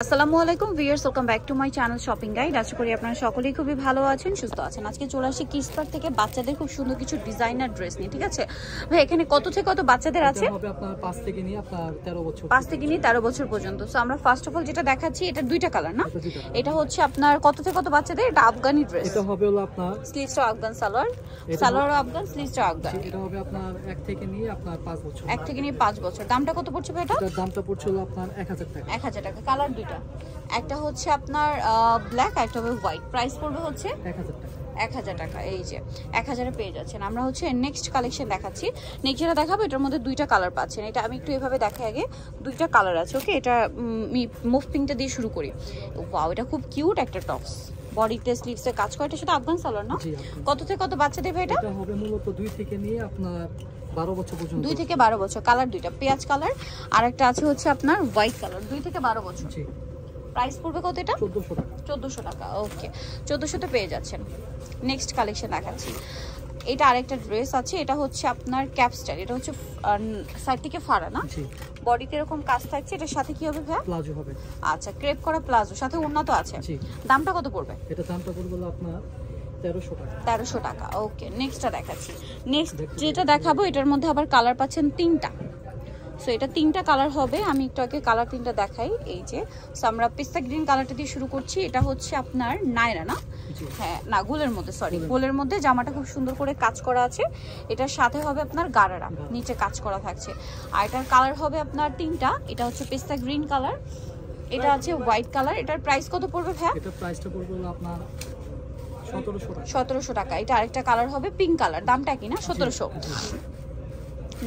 আসসালামু আলাইকুম viewers, welcome back to my channel shopping guide. আশা করি আপনারা সকলেই খুবই ভালো আছেন, সুস্থ আছেন। আজকে চলে আসি কিডসপার থেকে বাচ্চাদের খুব সুন্দর কিছু ডিজাইনার ড্রেস নিয়ে। ঠিক আছে ভাই, এখানে কত থেকে কত বাচ্চাদের আছে? হবে আপনার 5 থেকে নিয়ে আপনার 13 বছর, 5 থেকে নিয়ে 13 বছর পর্যন্ত। সো আমরা ফার্স্ট অফ অল যেটা দেখাচ্ছি, এটা দুইটা কালার না? এটা হচ্ছে আপনার কত থেকে কত বাচ্চাদের? এটা আফগানি ড্রেস। এটা হবে হলো আপনার স্লিভসটা আফগান সালোয়ার, সালোয়ার আফগান, স্লিভসটা আফগান। এটা হবে আপনার 1 থেকে নিয়ে আপনার 5 বছর, 1 থেকে নিয়ে 5 বছর। দামটা কত পড়ছে ভাই? এটার দামটা পড়ছে হলো আপনার 1000 টাকা। 1000 টাকা। কালার দুইটা, একটা হচ্ছে আপনার ব্ল্যাক, একটা হবে হোয়াইট। প্রাইস পড়বে হচ্ছে 1000 টাকা। 1000 টাকা। এই যে 1000-এ পেয়ে যাচ্ছেন। আমরা হচ্ছে নেক্সট কালেকশন দেখাচ্ছি। নেক্সট যেটা দেখাবো, এটার মধ্যে দুইটা কালার পাচ্ছেন। এটা আমি একটু এভাবে দেখাই আগে। দুইটা কালার আছে, ওকে? এটা মুভ পিঙ্কটা দিয়ে শুরু করি। ওয়াও, এটা খুব কিউট একটা টপস। বডিতে স্লিভসে কাজ করে। এটা শুধু আফগান সালোয়ার না? কত থেকে কত বাচ্চা দেবে এটা? এটা হবে মূলত 2 থেকে নিয়ে আপনার 12 বছর পর্যন্ত। 2 থেকে 12 বছর। কালার দুইটা, পেঁয়াজ কালার আর একটা আছে হচ্ছে আপনার হোয়াইট কালার। 2 থেকে 12 বছর। জি। প্রাইস পড়বে কত এটা? 1400 টাকা। 1400 টাকা। ওকে, 1400 তে পেয়ে যাচ্ছেন। নেক্সট কালেকশন দেখাচ্ছি। এটা আরেকটা ড্রেস আছে। এটা হচ্ছে আপনার ক্যাপ স্টাইল। এটা হচ্ছে সাইড থেকে ফাড়া না? জি। বডিতে এরকম কাজ থাকছে। এটার সাথে কি হবে ভাই? প্লাজো হবে। আচ্ছা, ক্রেপ করা প্লাজো, সাথে ওড়না তো আছে। জি। দামটা কত পড়বে? এটা দামটা পড়বে হলো আপনার 1300 টাকা। 1300 টাকা। ওকে, নেক্সটটা দেখাচ্ছি। নেক্সট যেটা দেখাবো, এটার মধ্যে আবার কালার পাচ্ছেন 3টা। সো এটা 3টা কালার হবে। আমি একটু আগে কালার 3টা দেখাই। এই যে আমরা পিস্তা গ্রিন কালারটা দিয়ে শুরু করছি। এটা হচ্ছে আপনার নায়রা না? হ্যাঁ, না, গোলের মধ্যে, সরি, গোলের মধ্যে। জামাটা খুব সুন্দর করে কাজ করা আছে। এটার সাথে হবে আপনার গারারা, নিচে কাজ করা থাকছে। আর এটার কালার হবে আপনার 3টা। এটা হচ্ছে পিস্তা গ্রিন কালার, এটা আছে হোয়াইট কালার। এটার প্রাইস কত পড়বে ভাই? এটা প্রাইসটা পড়বে হলো আপনার 1700 টাকা। 1700 টাকা। এটা আরেকটা কালার হবে পিঙ্ক কালার। দামটা কি না? 1700।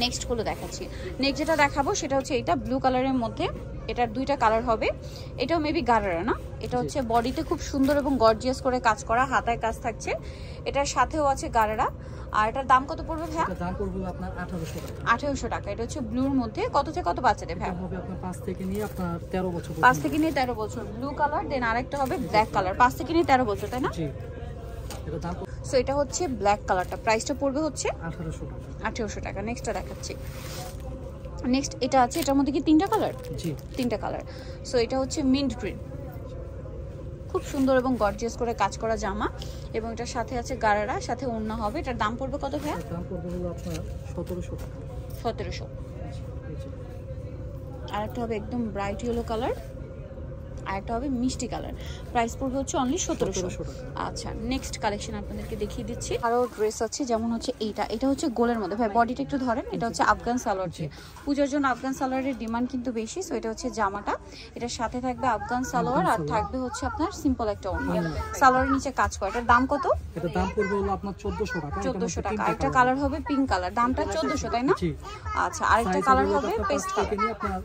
নেক্সট গুলো দেখাচ্ছি। নেক্সট যেটা দেখাবো সেটা হচ্ছে এটা ব্লু কালারের মধ্যে। এটার দুইটা কালার হবে। এটাও মেবি গারারা না? এটা হচ্ছে বডিতে খুব সুন্দর এবং গর্জিয়াস করে কাজ করা, হাতায় কাজ থাকছে। এটার সাথেও আছে গারারা। আর এটার দাম কত পড়বে ভাই? এটা দাম পড়বে আপনার 1800 টাকা। 1800 টাকা। এটা হচ্ছে ব্লুর মধ্যে। কত থেকে কত বাচ্চাদের ভাই? এটা হবে আপনার 5 থেকে নিয়ে আপনার 13 বছর 5 থেকে নিয়ে 13 বছর। ব্লু কালার, দেন আরেকটা হবে ব্ল্যাক কালার। 5 থেকে নিয়ে 13 বছর, তাই না? জি। এটা দাম সো এটা হচ্ছে ব্ল্যাক কালারটা। প্রাইসটা পড়বে হচ্ছে 1800 টাকা। 1800 টাকা। নেক্সটটা দেখাচ্ছি। নেক্সট এটা আছে। এটার মধ্যে কি 3টা কালার? জি। 3টা কালার। সো এটা হচ্ছে মিন্ট গ্রিন, খুব সুন্দর এবং গর্জিয়াস করে কাজ করা জামা, এবং এটার সাথে আছে গারারা, সাথে ওড়না হবে। এটার দাম পড়বে কত ভাই? দাম পড়বে হলো আপনার 1700 টাকা। 1700। আর একটা হবে একদম ব্রাইট ইয়েলো কালার, আর একটা হবে মিষ্টি কালার। প্রাইস পড়বে হচ্ছে অনলি 1700 টাকা। আচ্ছা, নেক্সট কালেকশন আপনাদেরকে দেখিয়ে দিচ্ছি। আরও ড্রেস আছে, যেমন হচ্ছে এইটা। এটা হচ্ছে গোলের মধ্যে। ভাই বডিটা একটু ধরেন। এটা হচ্ছে আফগান সালোয়ার। পূজার জন্য আফগান সালোয়ারের ডিমান্ড কিন্তু বেশি। সো এটা হচ্ছে জামাটা। এটার সাথে থাকবে আফগান সালোয়ার, আর থাকবে হচ্ছে আপনার সিম্পল একটা ওড়না। সালোয়ারের নিচে কাজ করা। এটার দাম কত? এটা দাম পড়বে হলো আপনার 1400 টাকা। 1400 টাকা। একটা কালার হবে পিঙ্ক কালার। দামটা 1400, তাই না? জি। আচ্ছা, আরেকটা কালার হবে পেস্ট কালার। আপনার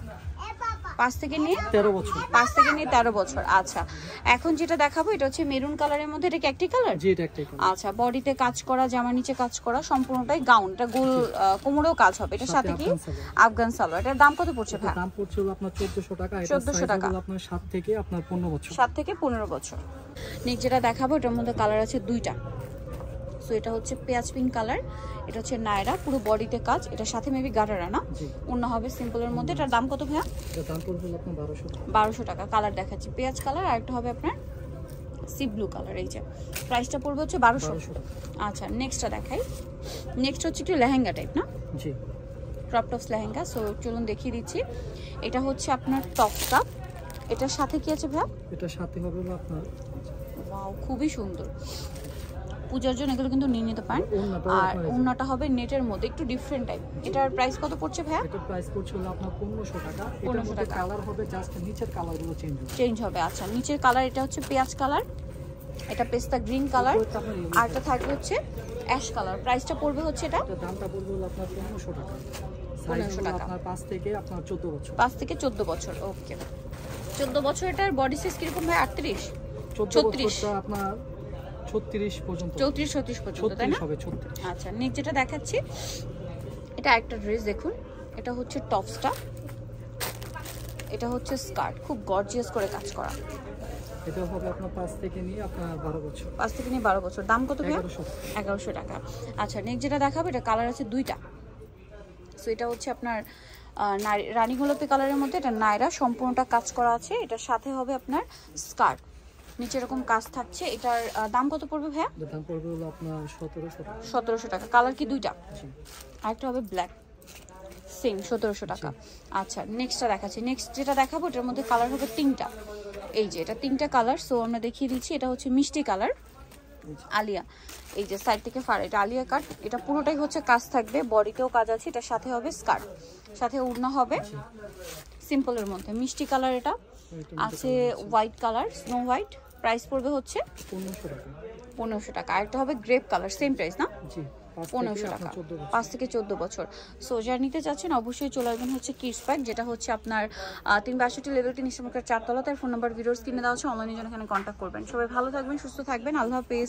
5 থেকে নিয়ে 13 বছর। 5 থেকে নিয়ে 13 বছর। আচ্ছা, এখন যেটা দেখাবো এটা হচ্ছে মেরুন কালারের মধ্যে। এটা কি একটি কালার? জি, এটা একটাই কালার। আচ্ছা, বডিতে কাজ করা, জামার নিচে কাজ করা, সম্পূর্ণটাই গাউন। এটা গোল কোমরেও কাজ হবে। এটার সাথে কি আফগান সালোয়ার। এটার দাম কত পড়ছে ভাই? দাম পড়ছে হলো আপনার 1400 টাকা। এটা 1400 টাকা। আপনার 7 থেকে আপনার 15 বছর। 7 থেকে 15 বছর। নেক্সট যেটা দেখাবো, এটার মধ্যে কালার আছে 2টা। সো এটা হচ্ছে পেঁয়াজ পিঙ্ক কালার। এটা হচ্ছে নায়রা, পুরো বডিতে কাজ। এটার সাথে মেবি গারারা না? অন্য হবে সিম্পলের মধ্যে। এটার দাম কত ভাইয়া? এটার দাম পড়বে আপনার 1200 টাকা। 1200 টাকা। কালার দেখাচ্ছি, পেঁয়াজ কালার, আর একটা হবে আপনার সি ব্লু কালার। এই যে প্রাইসটা পড়বে হচ্ছে 1200 টাকা। আচ্ছা, নেক্সটটা দেখাই। নেক্সট হচ্ছে একটু লেহেঙ্গা টাইপ না? জি। Crop tops lehenga. সো চলুন দেখিয়ে দিচ্ছি। এটা হচ্ছে আপনার টপসটা। এটার সাথে কি আছে ভাইয়া? এটার সাথে হবে হলো আপনার, ওয়াও, খুবই সুন্দর। পূজার জন্য এগুলো কিন্তু নিয়ে নিতে পারেন। আর ওড়নাটা হবে নেটের মধ্যে, একটু ডিফারেন্ট টাইপ। এটার প্রাইস কত পড়ছে ভাইয়া? এটার প্রাইস পড়ছে হলো আপনার 1500 টাকা। এটার মধ্যে কালার হবে, জাস্ট নিচের কালারগুলো চেঞ্জ হবে। আচ্ছা, নিচের কালার এটা হচ্ছে পেঁয়াজ কালার, এটা পেস্তা গ্রিন কালার, আর এটা থাকবে হচ্ছে অ্যাশ কালার। প্রাইসটা পড়বে হচ্ছে এটা দামটা পড়বে হলো আপনার 1500 টাকা। 1500 টাকা। আপনার 5 থেকে আপনার 14 বছর। 5 থেকে 14 বছর। ওকে, 14 বছর। এটার বডি সাইজ কিরকম ভাই? 38, 34 আপনার 36 পর্যন্ত। 34 36 পর্যন্ত, তাই না? 36। আচ্ছা, নেক্সট যেটা দেখাচ্ছি, এটা একটা ড্রেস দেখুন। এটা হচ্ছে টপসটা, এটা হচ্ছে স্কার্ট, খুব গর্জিয়াস করে কাজ করা। এটা হবে আপনার 5 থেকে নিয়ে আপনার 12 বছর। 5 থেকে নিয়ে 12 বছর। দাম কত ভাই? 1100 টাকা। আচ্ছা, নেক্সট যেটা দেখাবো, এটা কালার আছে 2টা। সো এটা হচ্ছে আপনার রানী গোলাপি কালারের মধ্যে এটা নায়রা, সম্পূর্ণটা কাজ করা আছে। এটার সাথে হবে আপনার স্কার্ট, নিচে এরকম কাজ থাকছে। এটার দাম কত পড়বে ভাইয়া? দাম পড়বে হলো আপনার 1700 টাকা। 1700 টাকা। কালার কি দুইটা? জি। আরেকটা হবে ব্ল্যাক, সেম 1700 টাকা। আচ্ছা নেক্সটটা দেখাচ্ছি। নেক্সট যেটা দেখাবো এটার মধ্যে কালার হবে 3টা। এই যে এটা 3টা কালার, সো আমরা দেখিয়ে দিচ্ছি। এটা হচ্ছে মিষ্টি কালার আলিয়া, এই যে সাইড থেকে ফার, এটা আলিয়া কাট। এটা পুরোটাই হচ্ছে কাজ থাকবে, বডিতেও কাজ আছে। এটার সাথে হবে স্কার্ট, সাথে ওড়না হবে সিম্পলের মধ্যে। মিষ্টি কালার এটা আছে, white colour, snow white. Price পড়বে হচ্ছে 1500 টাকা। 1500 টাকা। আরেকটা হবে গ্রেপ কালার, সেম প্রাইস না? জি। 1500 টাকা, 5 থেকে 14 বছর। সো যারা নিতে চাচ্ছেন অবশ্যই চলে আসবেন হচ্ছে কিডস প্যাক, যেটা হচ্ছে আপনার 362 লেভেল 3 ইস্টার্ন মার্কেট 4 তলা। তার ফোন নাম্বার ভিডিওস কিনে দেওয়া হচ্ছে, অনলাইনে জন্য এখানে কন্ট্যাক্ট করবেন। সবাই ভালো থাকবেন, সুস্থ থাকবেন, আল্লাহ হাফেজ।